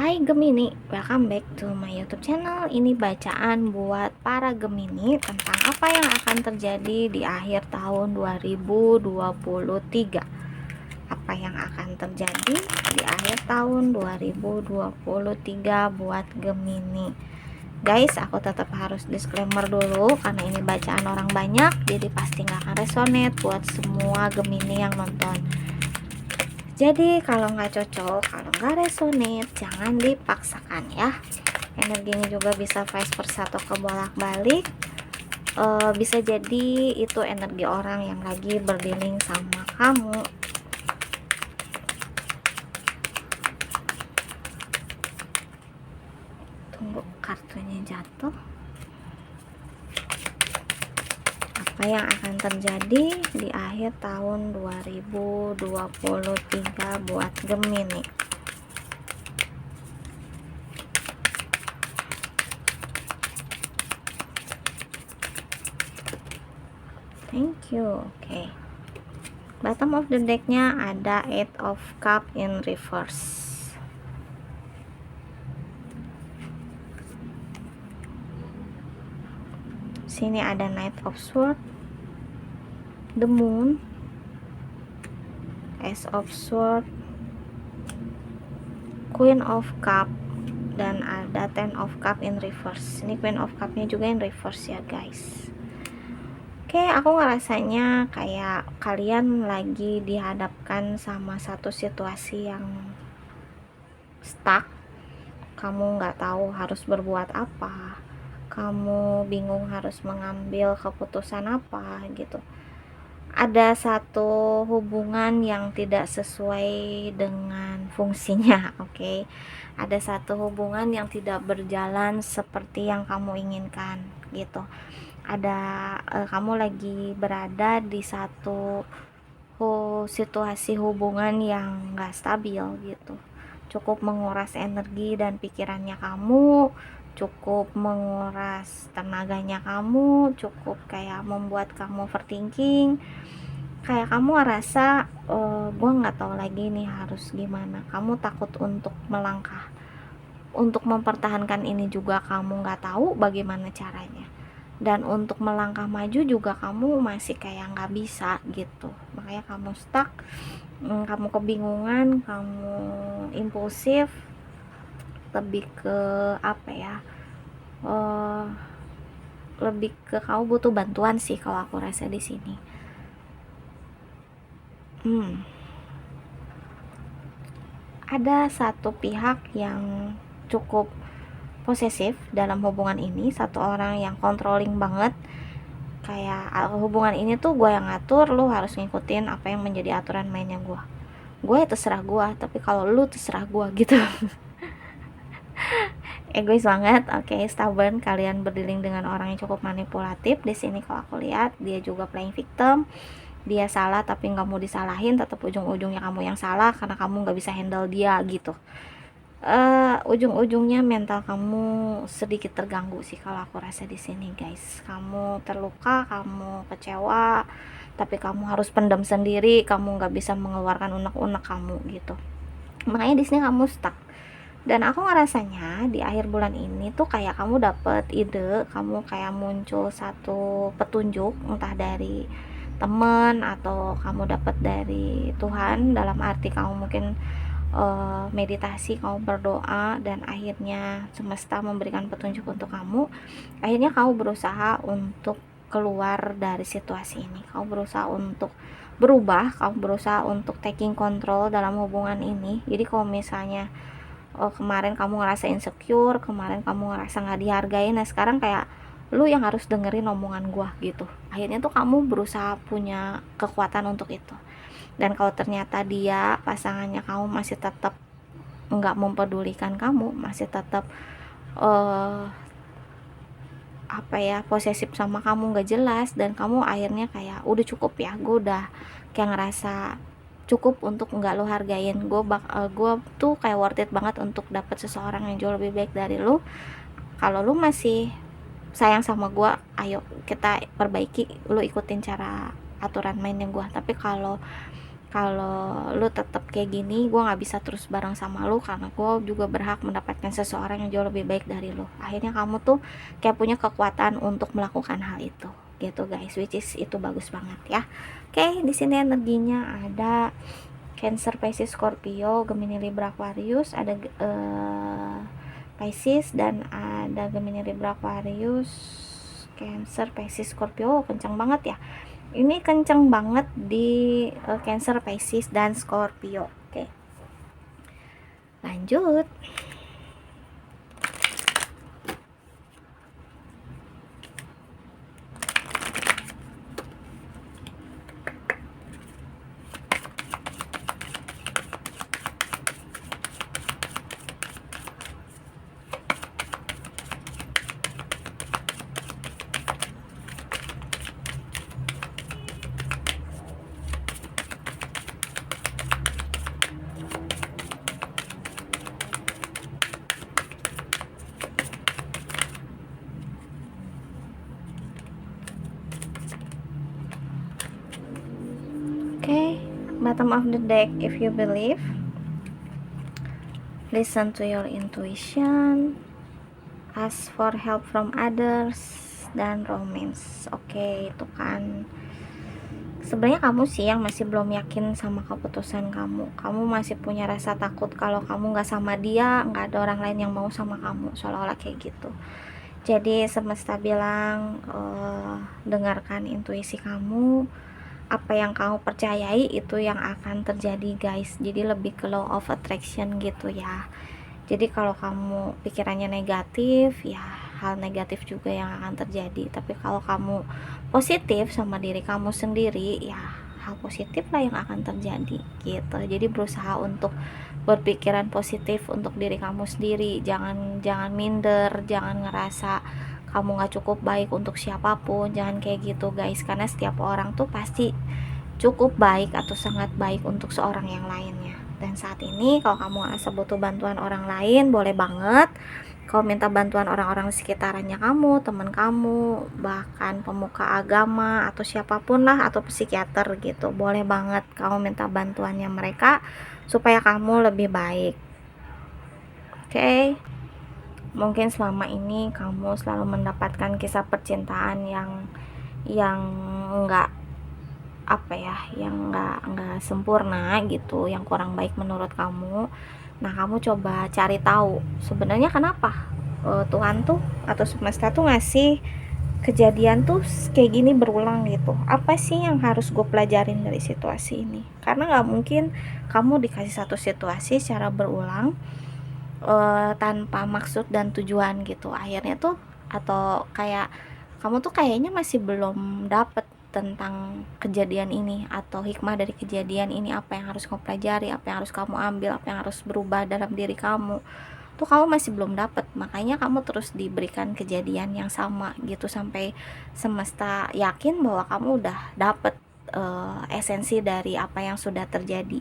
Hai Gemini, welcome back to my YouTube channel. Ini bacaan buat para Gemini tentang apa yang akan terjadi di akhir tahun 2023. Apa yang akan terjadi di akhir tahun 2023 buat Gemini. Guys, aku tetap harus disclaimer dulu karena ini bacaan orang banyak, jadi pasti nggak akan resonate buat semua Gemini yang nonton. Jadi kalau nggak cocok, kalau nggak resonate, jangan dipaksakan ya. Energinya juga bisa vice versa atau kebolak-balik. Bisa jadi itu energi orang yang lagi berdealing sama kamu. Tunggu kartunya jatuh. Apa yang akan terjadi di akhir tahun 2023 buat Gemini? Thank you. Oke. Bottom of the decknya ada Eight of Cup in reverse. Sini ada Knight of Swords, the Moon, Ace of Swords, Queen of Cup, dan ada Ten of Cup in reverse. Ini Queen of Cup-nya juga in reverse ya guys. Oke, aku ngerasanya kayak kalian lagi dihadapkan sama satu situasi yang stuck. Kamu nggak tahu harus berbuat apa, kamu bingung harus mengambil keputusan apa gitu. Ada satu hubungan yang tidak sesuai dengan fungsinya. Oke. Ada satu hubungan yang tidak berjalan seperti yang kamu inginkan gitu. Kamu lagi berada di satu situasi hubungan yang gak stabil gitu, cukup menguras energi dan pikirannya kamu, cukup menguras tenaganya kamu, cukup kayak membuat kamu overthinking, kayak kamu ngerasa gue nggak tahu lagi nih harus gimana. Kamu takut untuk melangkah, untuk mempertahankan ini juga kamu nggak tahu bagaimana caranya, dan untuk melangkah maju juga kamu masih kayak nggak bisa gitu. Makanya kamu stuck, kamu kebingungan, kamu impulsif, lebih ke apa ya, lebih ke kamu butuh bantuan sih kalau aku rasa di sini. Ada satu pihak yang cukup posesif dalam hubungan ini, satu orang yang controlling banget, kayak hubungan ini tuh gue yang ngatur, lu harus ngikutin apa yang menjadi aturan mainnya gue terserah gue, tapi kalau lu terserah gue gitu. Egois banget. Oke, stubborn. Kalian berdealing dengan orang yang cukup manipulatif di sini. Kalau aku lihat dia juga playing victim, dia salah tapi nggak mau disalahin, tetap ujung-ujungnya kamu yang salah karena kamu nggak bisa handle dia gitu. Ujung-ujungnya mental kamu sedikit terganggu sih kalau aku rasa di sini guys. Kamu terluka, kamu kecewa, tapi kamu harus pendam sendiri, kamu nggak bisa mengeluarkan unek-unek kamu gitu. Makanya di sini kamu stuck. Dan aku ngerasanya di akhir bulan ini tuh kayak kamu dapet ide, kamu kayak muncul satu petunjuk, entah dari temen atau kamu dapat dari Tuhan, dalam arti kamu mungkin meditasi, kamu berdoa, dan akhirnya semesta memberikan petunjuk untuk kamu. Akhirnya kamu berusaha untuk keluar dari situasi ini, kamu berusaha untuk berubah, kamu berusaha untuk taking control dalam hubungan ini. Jadi kalau misalnya kemarin kamu ngerasa insecure, kemarin kamu ngerasa nggak dihargai, nah sekarang kayak lu yang harus dengerin omongan gua gitu. Akhirnya tuh kamu berusaha punya kekuatan untuk itu. Dan kalau ternyata dia, pasangannya kamu, masih tetap nggak mempedulikan kamu, masih tetap posesif sama kamu, nggak jelas, dan kamu akhirnya kayak udah cukup ya, gue udah kayak ngerasa cukup untuk nggak lo hargain gue tuh kayak worth it banget untuk dapet seseorang yang jauh lebih baik dari lo. Kalau lo masih sayang sama gue, ayo kita perbaiki, lo ikutin cara aturan mainnya gue. Tapi kalau kalau lu tetap kayak gini, gue nggak bisa terus bareng sama lu, karena gue juga berhak mendapatkan seseorang yang jauh lebih baik dari lu. Akhirnya kamu tuh kayak punya kekuatan untuk melakukan hal itu gitu guys, which is itu bagus banget ya. Oke, di sini energinya ada Cancer, Pisces, Scorpio, Gemini, Libra, Aquarius, ada Pisces, dan ada Gemini, Libra, Aquarius, Cancer, Pisces, Scorpio. Kencang banget ya, ini kenceng banget di Cancer, Pisces, dan Scorpio. Oke, lanjut. Okay, bottom of the deck, if you believe, listen to your intuition, ask for help from others, dan romance. Oke, itu kan sebenarnya kamu sih yang masih belum yakin sama keputusan kamu masih punya rasa takut kalau kamu nggak sama dia, nggak ada orang lain yang mau sama kamu, seolah-olah kayak gitu. Jadi semesta bilang, dengarkan intuisi kamu, apa yang kamu percayai itu yang akan terjadi guys. Jadi lebih ke law of attraction gitu ya. Jadi kalau kamu pikirannya negatif, ya hal negatif juga yang akan terjadi. Tapi kalau kamu positif sama diri kamu sendiri, ya hal positif lah yang akan terjadi gitu. Jadi berusaha untuk berpikiran positif untuk diri kamu sendiri. Jangan minder, jangan ngerasa kamu gak cukup baik untuk siapapun, jangan kayak gitu guys, karena setiap orang tuh pasti cukup baik atau sangat baik untuk seorang yang lainnya. Dan saat ini kalau kamu ngerasa butuh bantuan orang lain, boleh banget kau minta bantuan orang-orang sekitarnya kamu, teman kamu, bahkan pemuka agama atau siapapun lah, atau psikiater gitu, boleh banget kamu minta bantuannya mereka supaya kamu lebih baik. Oke, mungkin selama ini kamu selalu mendapatkan kisah percintaan yang enggak yang enggak sempurna gitu, yang kurang baik menurut kamu. Nah, kamu coba cari tahu sebenarnya kenapa Tuhan tuh atau semesta tuh ngasih kejadian tuh kayak gini berulang gitu. Apa sih yang harus gue pelajarin dari situasi ini? Karena nggak mungkin kamu dikasih satu situasi secara berulang tanpa maksud dan tujuan gitu. Akhirnya tuh, atau kayak kamu tuh kayaknya masih belum dapet tentang kejadian ini atau hikmah dari kejadian ini, apa yang harus kamu pelajari, apa yang harus kamu ambil, apa yang harus berubah dalam diri kamu tuh kamu masih belum dapet. Makanya kamu terus diberikan kejadian yang sama gitu sampai semesta yakin bahwa kamu udah dapet esensi dari apa yang sudah terjadi.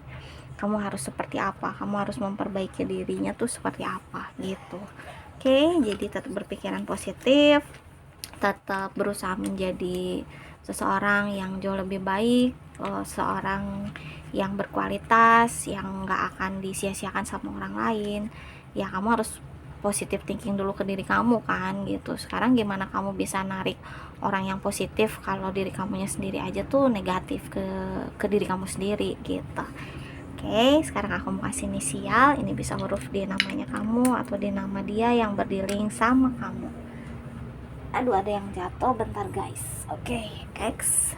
Kamu harus seperti apa, kamu harus memperbaiki dirinya tuh seperti apa gitu. Oke, jadi tetap berpikiran positif, tetap berusaha menjadi seseorang yang jauh lebih baik, seorang yang berkualitas, yang gak akan disia-siakan sama orang lain. Ya kamu harus positive thinking dulu ke diri kamu kan gitu. Sekarang gimana kamu bisa narik orang yang positif kalau diri kamunya sendiri aja tuh negatif ke diri kamu sendiri gitu. Oke, sekarang aku mau kasih inisial. Ini bisa huruf di namanya kamu atau di nama dia yang berdiling sama kamu. Aduh, ada yang jatuh, bentar guys. Oke, X,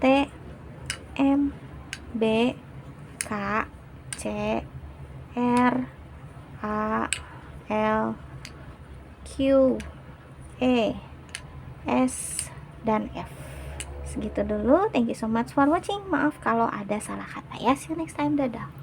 T, M, B, K, C, R, A, L, Q, E, S, dan F. Segitu dulu. Thank you so much for watching. Maaf kalau ada salah kata ya. See you next time. Dadah.